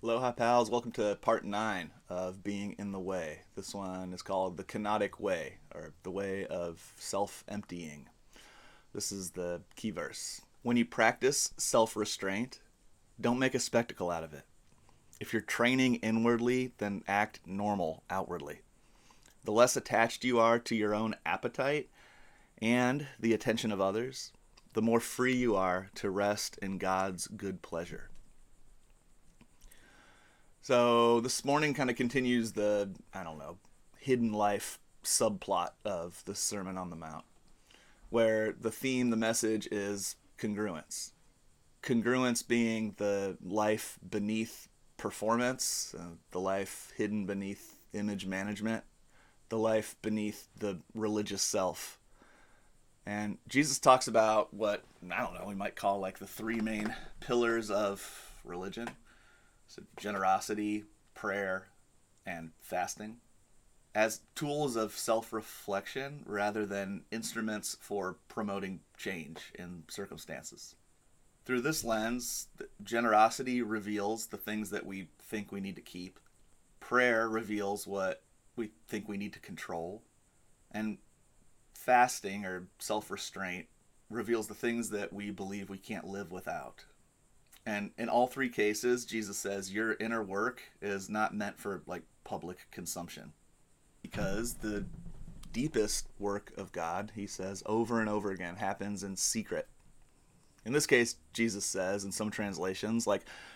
Aloha, pals. Welcome to part 9 of Being in the Way. This one is called the KENOTIC Way, or the way of self-emptying. This is the key verse. When you practice self-restraint, don't make a spectacle out of it. If you're training inwardly, then act normal outwardly. The less attached you are to your own appetite and the attention of others, the more free you are to rest in God's good pleasure. So this morning kind of continues the, hidden life subplot of the Sermon on the Mount, where the theme, the message is congruence. Congruence being the life beneath performance, the life hidden beneath image management, the life beneath the religious self. And Jesus talks about what, we might call like the three main pillars of religion. So generosity, prayer, and fasting as tools of self-reflection rather than instruments for promoting change in circumstances. Through this lens, generosity reveals the things that we think we need to keep. Prayer reveals what we think we need to control. And fasting or self-restraint reveals the things that we believe we can't live without. And in all three cases, Jesus says your inner work is not meant for public consumption. Because the deepest work of God, he says over and over again, happens in secret. In this case, Jesus says in some translations,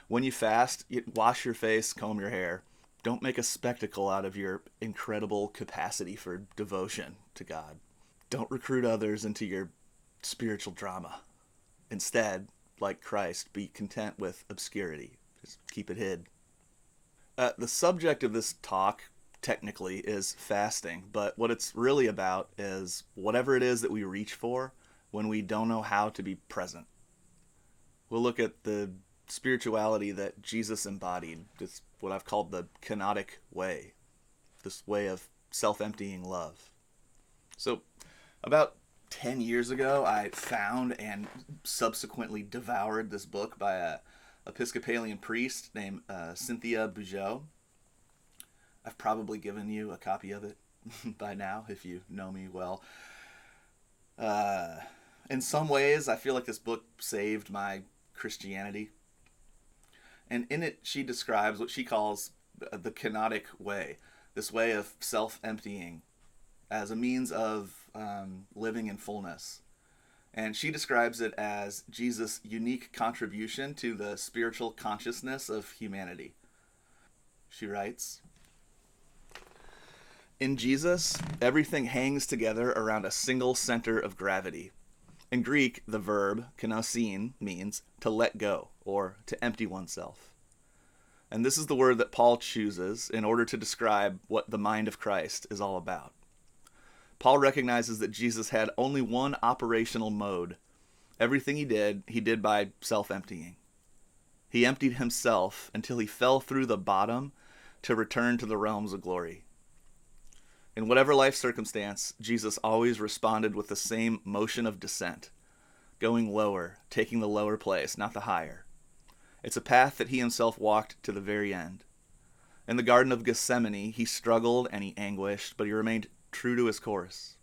when you fast, you wash your face, comb your hair. Don't make a spectacle out of your incredible capacity for devotion to God. Don't recruit others into your spiritual drama. Instead, like Christ, be content with obscurity. Just keep it hid. The subject of this talk, technically, is fasting, but what it's really about is whatever it is that we reach for when we don't know how to be present. We'll look at the spirituality that Jesus embodied, this what I've called the kenotic way, this way of self-emptying love. So, about 10 years ago, I found and subsequently devoured this book by a Episcopalian priest named Cynthia Boudgeau. I've probably given you a copy of it by now, if you know me well. In some ways, I feel like this book saved my Christianity. And in it, she describes what she calls the kenotic way, this way of self-emptying as a means of living in fullness. And she describes it as Jesus' unique contribution to the spiritual consciousness of humanity. She writes, in Jesus, everything hangs together around a single center of gravity. In Greek, the verb kenosin means to let go or to empty oneself. And this is the word that Paul chooses in order to describe what the mind of Christ is all about. Paul recognizes that Jesus had only one operational mode. Everything he did by self-emptying. He emptied himself until he fell through the bottom to return to the realms of glory. In whatever life circumstance, Jesus always responded with the same motion of descent, going lower, taking the lower place, not the higher. It's a path that he himself walked to the very end. In the Garden of Gethsemane, he struggled and he anguished, but he remained true to his course.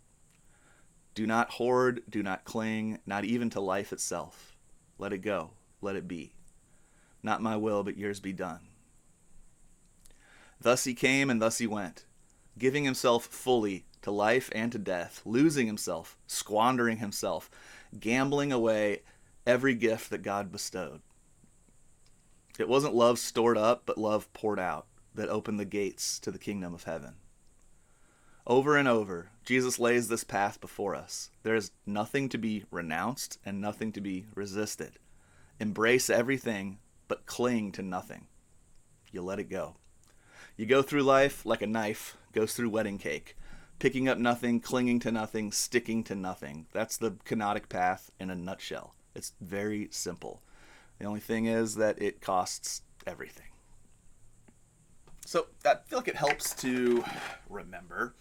Do not hoard, do not cling, not even to life itself. Let it go, let it be. Not my will, but yours be done. Thus he came and thus he went, giving himself fully to life and to death, losing himself, squandering himself, gambling away every gift that God bestowed. It wasn't love stored up, but love poured out that opened the gates to the kingdom of heaven. Over and over, Jesus lays this path before us. There is nothing to be renounced and nothing to be resisted. Embrace everything, but cling to nothing. You let it go. You go through life like a knife goes through wedding cake, picking up nothing, clinging to nothing, sticking to nothing. That's the kenotic path in a nutshell. It's very simple. The only thing is that it costs everything. So I feel like it helps to remember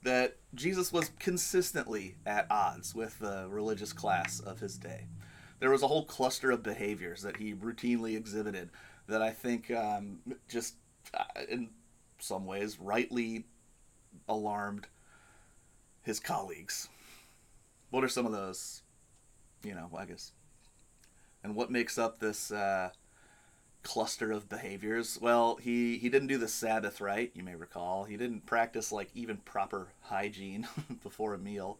that Jesus was consistently at odds with the religious class of his day. There was a whole cluster of behaviors that he routinely exhibited that I think just in some ways rightly alarmed his colleagues. What are some of those, I guess, and what makes up this cluster of behaviors? Well, he didn't do the Sabbath right, you may recall. He didn't practice like even proper hygiene before a meal.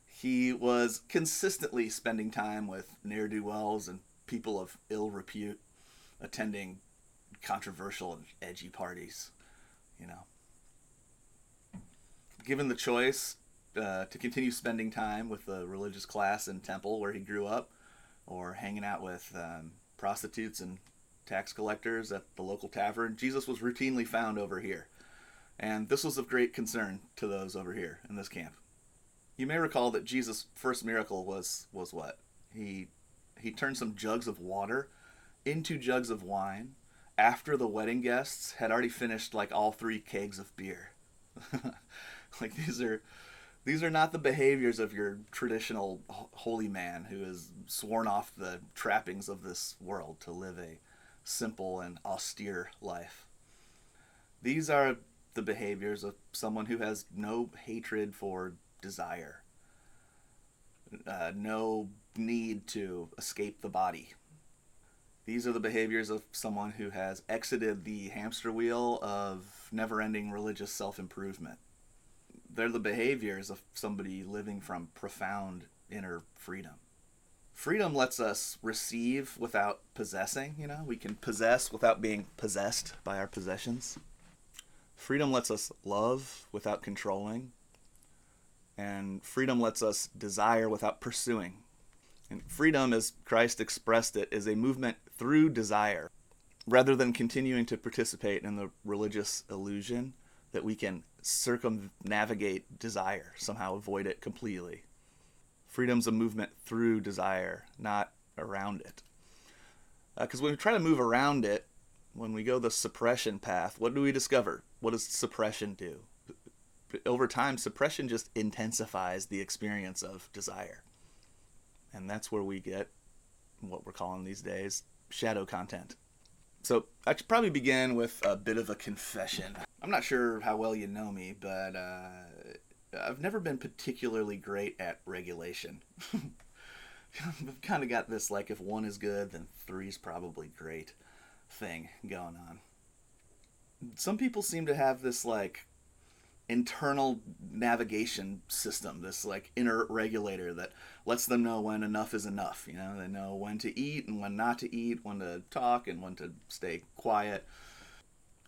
He was consistently spending time with ne'er-do-wells and people of ill repute, attending controversial and edgy parties. You know, given the choice to continue spending time with the religious class in temple where he grew up, or hanging out with prostitutes and tax collectors at the local tavern, Jesus was routinely found over here. And this was of great concern to those over here in this camp. You may recall that Jesus' first miracle was what? He turned some jugs of water into jugs of wine after the wedding guests had already finished like all 3 kegs of beer. Like these are not the behaviors of your traditional holy man who has sworn off the trappings of this world to live a simple and austere life. These are the behaviors of someone who has no hatred for desire, no need to escape the body. These are the behaviors of someone who has exited the hamster wheel of never-ending religious self-improvement. They're the behaviors of somebody living from profound inner freedom. Freedom lets us receive without possessing, we can possess without being possessed by our possessions. Freedom lets us love without controlling. And freedom lets us desire without pursuing. And freedom, as Christ expressed it, is a movement through desire, rather than continuing to participate in the religious illusion that we can circumnavigate desire, somehow avoid it completely. Freedom's a movement through desire, not around it. Because when we try to move around it, when we go the suppression path, what do we discover? What does suppression do? Over time, suppression just intensifies the experience of desire. And that's where we get what we're calling these days shadow content. So I should probably begin with a bit of a confession. I'm not sure how well you know me, but I've never been particularly great at regulation. I've kind of got this, like, if 1 is good, then 3 is probably great thing going on. Some people seem to have this, like, internal navigation system, this like inner regulator that lets them know when enough is enough. They know when to eat and when not to eat, when to talk and when to stay quiet,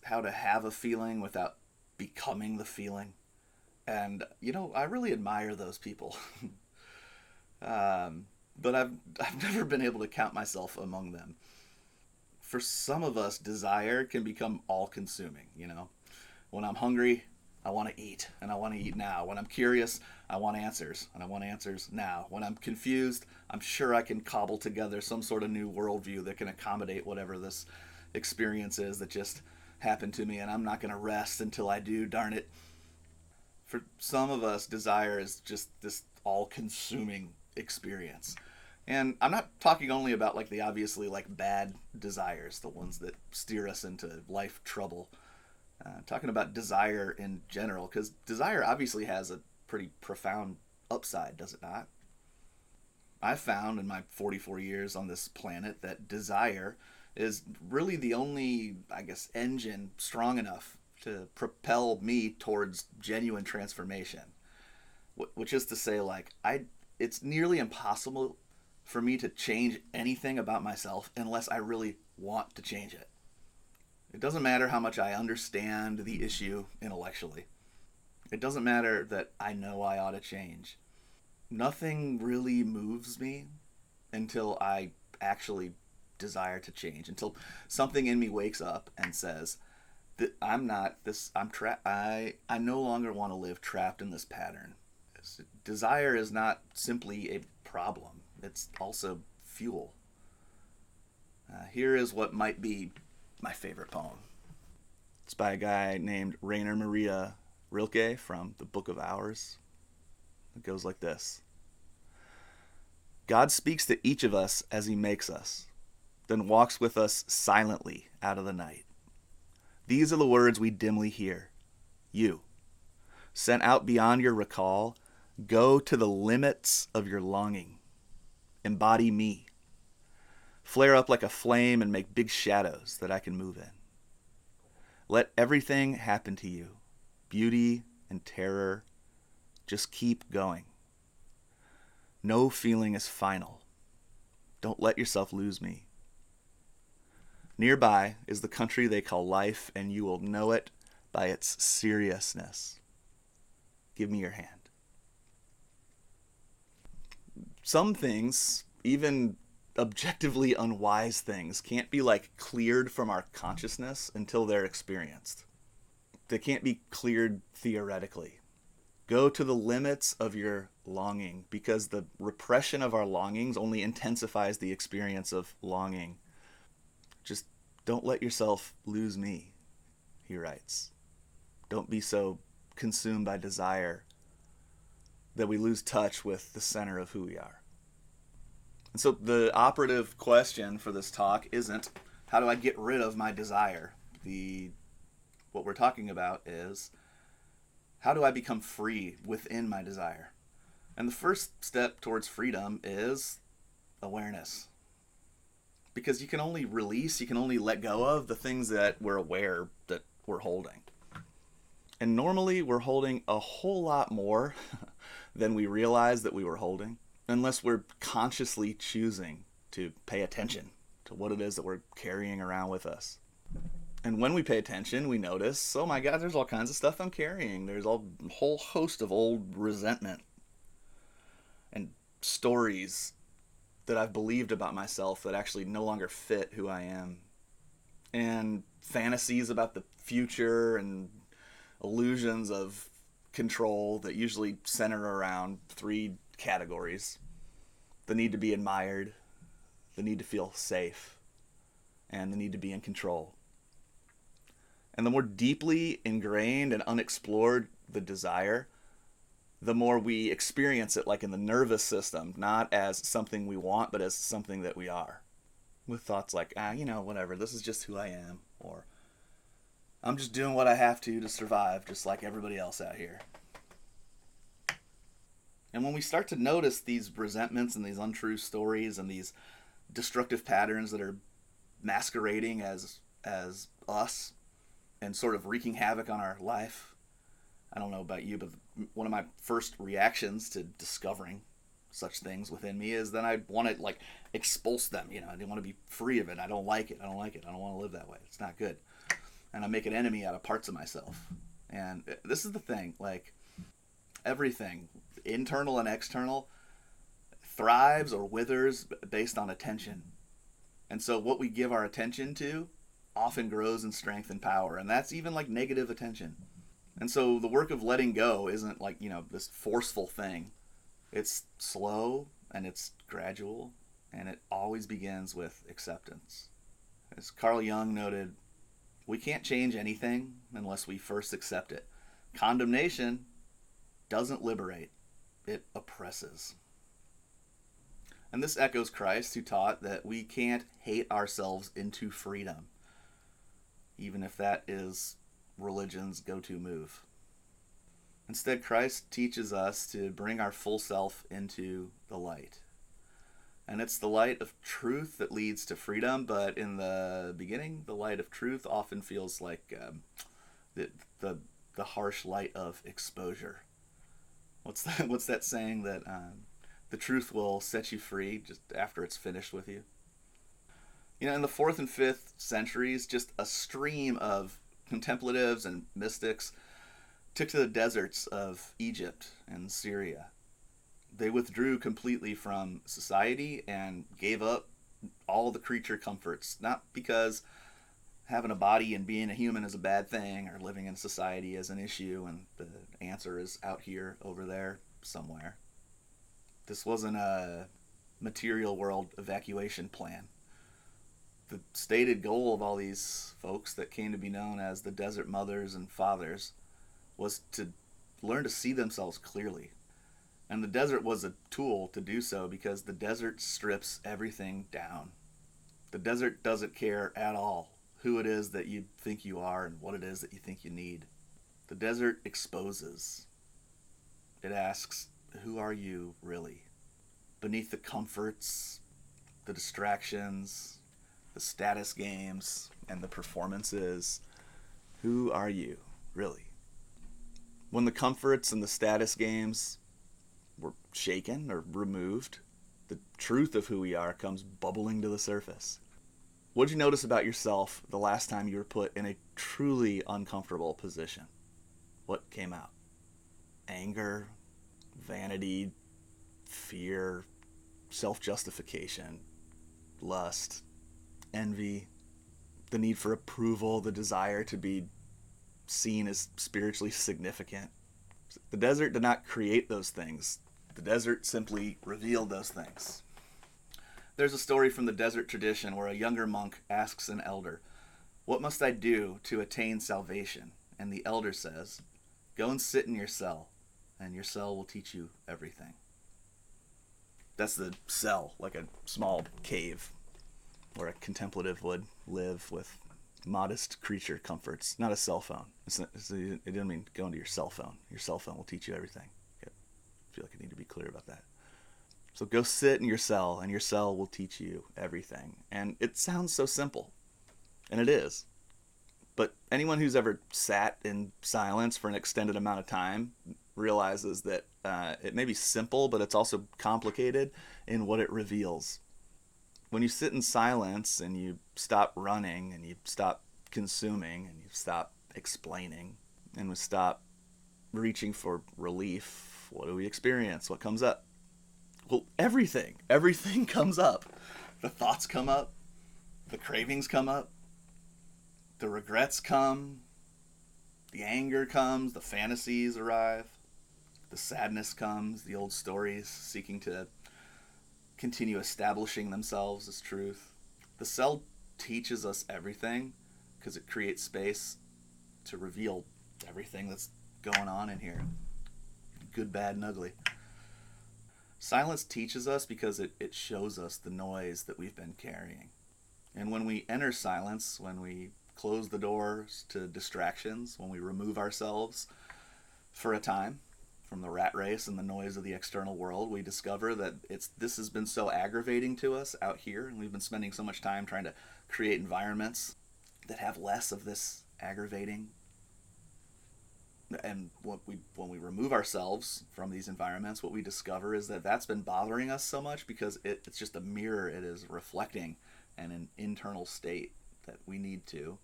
how to have a feeling without becoming the feeling. And I really admire those people. But I've never been able to count myself among them. For some of us, desire can become all-consuming. When I'm hungry, I want to eat, and I want to eat now. When I'm curious, I want answers, and I want answers now. When I'm confused, I'm sure I can cobble together some sort of new worldview that can accommodate whatever this experience is that just happened to me, and I'm not going to rest until I do, darn it. For some of us, desire is just this all-consuming experience. And I'm not talking only about like the obviously like bad desires, the ones that steer us into life trouble. Talking about desire in general, because desire obviously has a pretty profound upside, does it not? I've found in my 44 years on this planet that desire is really the only, engine strong enough to propel me towards genuine transformation. Which is to say, it's nearly impossible for me to change anything about myself unless I really want to change it. It doesn't matter how much I understand the issue intellectually. It doesn't matter that I know I ought to change. Nothing really moves me until I actually desire to change, until something in me wakes up and says that I no longer want to live trapped in this pattern. Desire is not simply a problem. It's also fuel. Here is what might be my favorite poem. It's by a guy named Rainer Maria Rilke from the Book of Hours. It goes like this. God speaks to each of us as he makes us. then walks with us silently out of the night. These are the words we dimly hear. You, sent out beyond your recall, go to the limits of your longing. Embody me. Flare up like a flame and make big shadows that I can move in. Let everything happen to you. Beauty and terror. Just keep going. No feeling is final. Don't let yourself lose me. Nearby is the country they call life, and you will know it by its seriousness. Give me your hand. Some things, even objectively unwise things, can't be cleared from our consciousness until they're experienced. They can't be cleared theoretically. Go to the limits of your longing, because the repression of our longings only intensifies the experience of longing. Just don't let yourself lose me, he writes. Don't be so consumed by desire that we lose touch with the center of who we are. And so the operative question for this talk isn't, how do I get rid of my desire? What we're talking about is, how do I become free within my desire? And the first step towards freedom is awareness. Because you can only let go of the things that we're aware that we're holding. And normally we're holding a whole lot more than we realize that we were holding, unless we're consciously choosing to pay attention to what it is that we're carrying around with us. And when we pay attention, we notice, oh my God, there's all kinds of stuff I'm carrying. There's a whole host of old resentment and stories that I've believed about myself that actually no longer fit who I am. And fantasies about the future and illusions of control that usually center around 3 categories: the need to be admired, the need to feel safe, and the need to be in control. And the more deeply ingrained and unexplored the desire, the more we experience it in the nervous system, not as something we want, but as something that we are. With thoughts like, whatever, this is just who I am, or I'm just doing what I have to survive, just like everybody else out here. And when we start to notice these resentments and these untrue stories and these destructive patterns that are masquerading as us and sort of wreaking havoc on our life, I don't know about you, but one of my first reactions to discovering such things within me is then I want to expulse them. I want to be free of it. I don't like it. I don't want to live that way. It's not good. And I make an enemy out of parts of myself. And this is the thing, everything, internal and external, thrives or withers based on attention. And so what we give our attention to often grows in strength and power. And that's even negative attention. And so the work of letting go isn't this forceful thing. It's slow and it's gradual, and it always begins with acceptance. As Carl Jung noted, we can't change anything unless we first accept it. Condemnation doesn't liberate, it oppresses. And this echoes Christ, who taught that we can't hate ourselves into freedom, even if that is religion's go-to move. Instead, Christ teaches us to bring our full self into the light. And it's the light of truth that leads to freedom, but in the beginning, the light of truth often feels like the harsh light of exposure. What's that saying that the truth will set you free just after it's finished with you? In the 4th and 5th centuries, just a stream of contemplatives and mystics took to the deserts of Egypt and Syria. They withdrew completely from society and gave up all the creature comforts, not because having a body and being a human is a bad thing or living in society is an issue and the answer is out here, over there, somewhere. This wasn't a material world evacuation plan. The stated goal of all these folks that came to be known as the desert mothers and fathers was to learn to see themselves clearly. And the desert was a tool to do so, because the desert strips everything down. The desert doesn't care at all who it is that you think you are and what it is that you think you need. The desert exposes. It asks, who are you really? Beneath the comforts, the distractions, the status games, and the performances, who are you really? When the comforts and the status games were shaken or removed, the truth of who we are comes bubbling to the surface. What did you notice about yourself the last time you were put in a truly uncomfortable position? What came out? Anger, vanity, fear, self-justification, lust, envy, the need for approval, the desire to be seen as spiritually significant. The desert did not create those things. The desert simply revealed those things. There's a story from the desert tradition where a younger monk asks an elder, "What must I do to attain salvation?" And the elder says, "Go and sit in your cell, and your cell will teach you everything." That's the cell, like a small cave where a contemplative would live with modest creature comforts, not a cell phone. It didn't mean go into your cell phone. Your cell phone will teach you everything. I feel like I need to be clear about that. So go sit in your cell, and your cell will teach you everything. And it sounds so simple, and it is. But anyone who's ever sat in silence for an extended amount of time realizes that it may be simple, but it's also complicated in what it reveals. When you sit in silence and you stop running and you stop consuming and you stop explaining and we stop reaching for relief, what do we experience? What comes up? Well, everything comes up. The thoughts come up, the cravings come up, the regrets come, the anger comes, the fantasies arrive, the sadness comes, the old stories seeking to continue establishing themselves as truth. The cell teaches us everything because it creates space to reveal everything that's going on in here. Good, bad, and ugly. Silence teaches us because it shows us the noise that we've been carrying. And when we enter silence, when we close the doors to distractions, when we remove ourselves for a time from the rat race and the noise of the external world, we discover that this has been so aggravating to us out here, and we've been spending so much time trying to create environments that have less of this aggravating. And when we remove ourselves from these environments, what we discover is that that's been bothering us so much because it's just a mirror. It is reflecting an internal state that we need to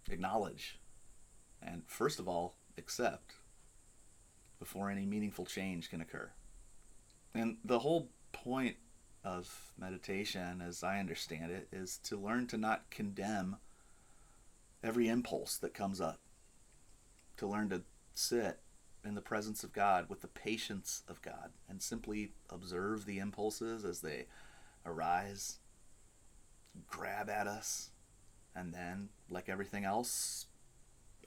acknowledge and, first of all, accept before any meaningful change can occur. And the whole point of meditation, as I understand it, is to learn to not condemn every impulse that comes up, to learn to sit in the presence of God with the patience of God and simply observe the impulses as they arise, grab at us, and then, like everything else,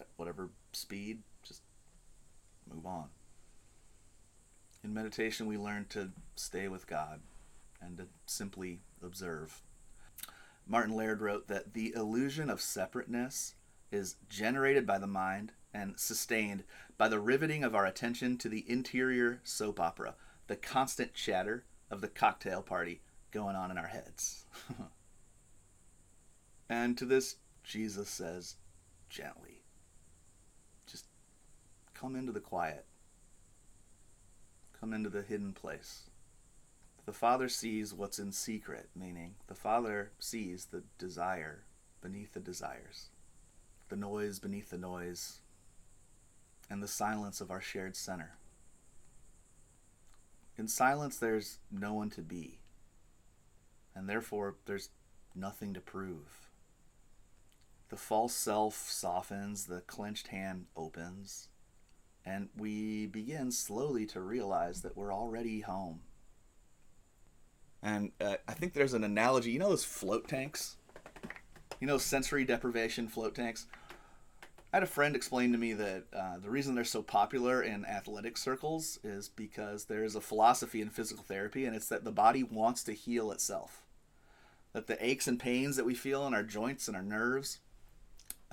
at whatever speed, just move on. In meditation, we learn to stay with God and to simply observe. Martin Laird wrote that the illusion of separateness is generated by the mind and sustained by the riveting of our attention to the interior soap opera, the constant chatter of the cocktail party going on in our heads. And to this, Jesus says gently, just come into the quiet. Come into the hidden place. The Father sees what's in secret, meaning the Father sees the desire beneath the desires, the noise beneath the noise, and the silence of our shared center. In silence, there's no one to be, and therefore there's nothing to prove. The false self softens, the clenched hand opens, and we begin slowly to realize that we're already home. And I think there's an analogy. You know those float tanks? You know, sensory deprivation float tanks? I had a friend explain to me that the reason they're so popular in athletic circles is because there is a philosophy in physical therapy, and it's that the body wants to heal itself. That the aches and pains that we feel in our joints and our nerves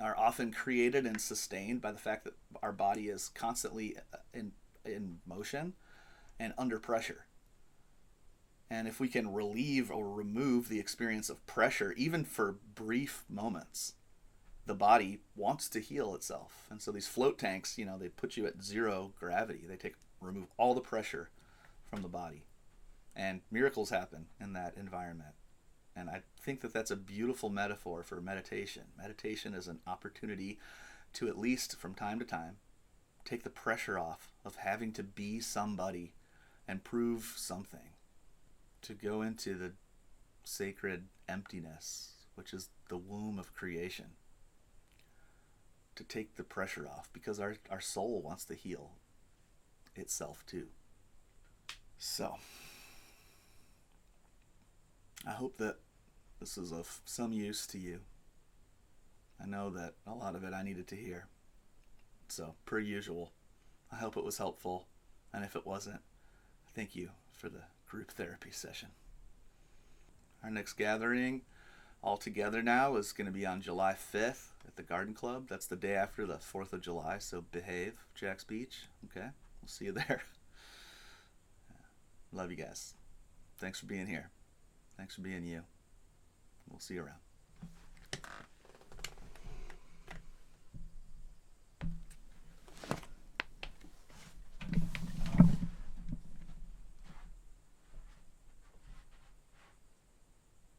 are often created and sustained by the fact that our body is constantly in motion and under pressure. And if we can relieve or remove the experience of pressure, even for brief moments, the body wants to heal itself. And so these float tanks, they put you at zero gravity. They remove all the pressure from the body. And miracles happen in that environment. And I think that that's a beautiful metaphor for meditation. Meditation is an opportunity to, at least from time to time, take the pressure off of having to be somebody and prove something. To go into the sacred emptiness, which is the womb of creation. To take the pressure off, because our soul wants to heal itself too. So, I hope that this is of some use to you. I know that a lot of it I needed to hear. So, per usual, I hope it was helpful. And if it wasn't, thank you for the group therapy session. Our next gathering all together now is going to be on July 5th at the Garden Club. That's the day after the 4th of July, so behave, Jack's Beach. Okay, we'll see you there. Love you guys. Thanks for being here. Thanks for being you. We'll see you around.